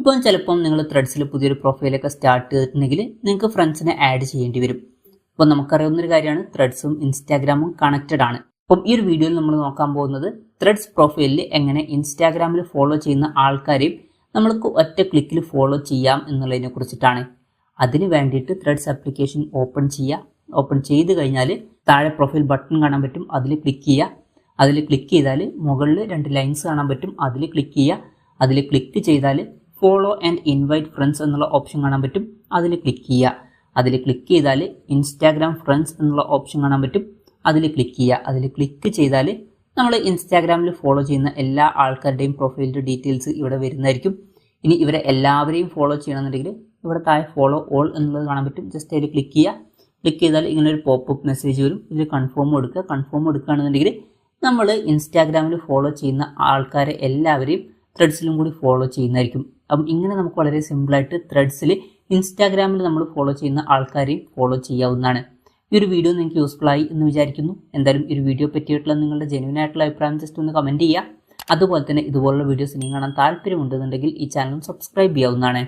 ഇപ്പോൾ ചിലപ്പം നിങ്ങൾ ത്രെഡ്സിൽ പുതിയൊരു പ്രൊഫൈലൊക്കെ സ്റ്റാർട്ട് ചെയ്തിട്ടുണ്ടെങ്കിൽ നിങ്ങൾക്ക് ഫ്രണ്ട്സിനെ ആഡ് ചെയ്യേണ്ടി വരും. അപ്പോൾ നമുക്കറിയാവുന്നൊരു കാര്യമാണ് ത്രെഡ്സും ഇൻസ്റ്റാഗ്രാമും കണക്റ്റഡ് ആണ്. അപ്പം ഈ ഒരു വീഡിയോയിൽ നമ്മൾ നോക്കാൻ പോകുന്നത് ത്രെഡ്സ് പ്രൊഫൈലിൽ എങ്ങനെ ഇൻസ്റ്റാഗ്രാമിൽ ഫോളോ ചെയ്യുന്ന ആൾക്കാരെയും നമ്മൾക്ക് ഒറ്റ ക്ലിക്കിൽ ഫോളോ ചെയ്യാം എന്നുള്ളതിനെ കുറിച്ചിട്ടാണ്. അതിന് വേണ്ടിയിട്ട് ത്രെഡ്സ് ആപ്ലിക്കേഷൻ ഓപ്പൺ ചെയ്യുക. ഓപ്പൺ ചെയ്ത് കഴിഞ്ഞാൽ താഴെ പ്രൊഫൈൽ ബട്ടൺ കാണാൻ പറ്റും, അതിൽ ക്ലിക്ക് ചെയ്യുക. അതിൽ ക്ലിക്ക് ചെയ്താൽ മുകളിൽ 2 ലൈൻസ് കാണാൻ പറ്റും, അതിൽ ക്ലിക്ക് ചെയ്യുക. അതിൽ ക്ലിക്ക് ചെയ്താൽ ഫോളോ ആൻഡ് ഇൻവൈറ്റ് ഫ്രണ്ട്സ് എന്നുള്ള ഓപ്ഷൻ കാണാൻ പറ്റും, അതിൽ ക്ലിക്ക് ചെയ്യുക. അതിൽ ക്ലിക്ക് ചെയ്താൽ ഇൻസ്റ്റാഗ്രാം ഫ്രണ്ട്സ് എന്നുള്ള ഓപ്ഷൻ കാണാൻ പറ്റും, അതിൽ ക്ലിക്ക് ചെയ്യുക. അതിൽ ക്ലിക്ക് ചെയ്താൽ നമ്മൾ ഇൻസ്റ്റാഗ്രാമിൽ ഫോളോ ചെയ്യുന്ന എല്ലാ ആൾക്കാരുടെയും പ്രൊഫൈലിൻ്റെ ഡീറ്റെയിൽസ് ഇവിടെ വരുന്നതായിരിക്കും. ഇനി ഇവരെ എല്ലാവരെയും ഫോളോ ചെയ്യണമെന്നുണ്ടെങ്കിൽ ഇവിടെ താഴെ ഫോളോ ഓൾ എന്നുള്ളത് കാണാൻ പറ്റും, ജസ്റ്റ് അതിൽ ക്ലിക്ക് ചെയ്യുക. ക്ലിക്ക് ചെയ്താൽ ഇങ്ങനെ ഒരു പോപ്പപ്പ് മെസ്സേജ് വരും, ഇതിൽ കൺഫേം കൊടുക്കുക. കൺഫേം കൊടുക്കുകയാണെന്നുണ്ടെങ്കിൽ നമ്മൾ ഇൻസ്റ്റാഗ്രാമിൽ ഫോളോ ചെയ്യുന്ന ആൾക്കാരെ എല്ലാവരെയും ത്രെഡ്സിലും കൂടി ഫോളോ ചെയ്യുന്നതായിരിക്കും. അപ്പം ഇങ്ങനെ നമുക്ക് വളരെ സിമ്പിളായിട്ട് ത്രെഡ്സിൽ ഇൻസ്റ്റാഗ്രാമിൽ നമ്മൾ ഫോളോ ചെയ്യുന്ന ആൾക്കാരെയും ഫോളോ ചെയ്യാവുന്നതാണ്. ഈ ഒരു വീഡിയോ നിങ്ങൾക്ക് യൂസ്ഫുൾ ആയി എന്ന് വിചാരിക്കുന്നു. എന്തായാലും ഈ ഒരു വീഡിയോ പറ്റിയിട്ടുള്ള നിങ്ങളുടെ ജെന്യൂൻ ആയിട്ടുള്ള അഭിപ്രായം ജസ്റ്റ് ഒന്ന് കമൻറ്റ് ചെയ്യുക. അതുപോലെ തന്നെ ഇതുപോലുള്ള വീഡിയോസ് നിങ്ങൾ കാണാൻ താല്പര്യമുണ്ടെന്നുണ്ടെങ്കിൽ ഈ ചാനൽ സബ്സ്ക്രൈബ് ചെയ്യാവുന്നതാണ്.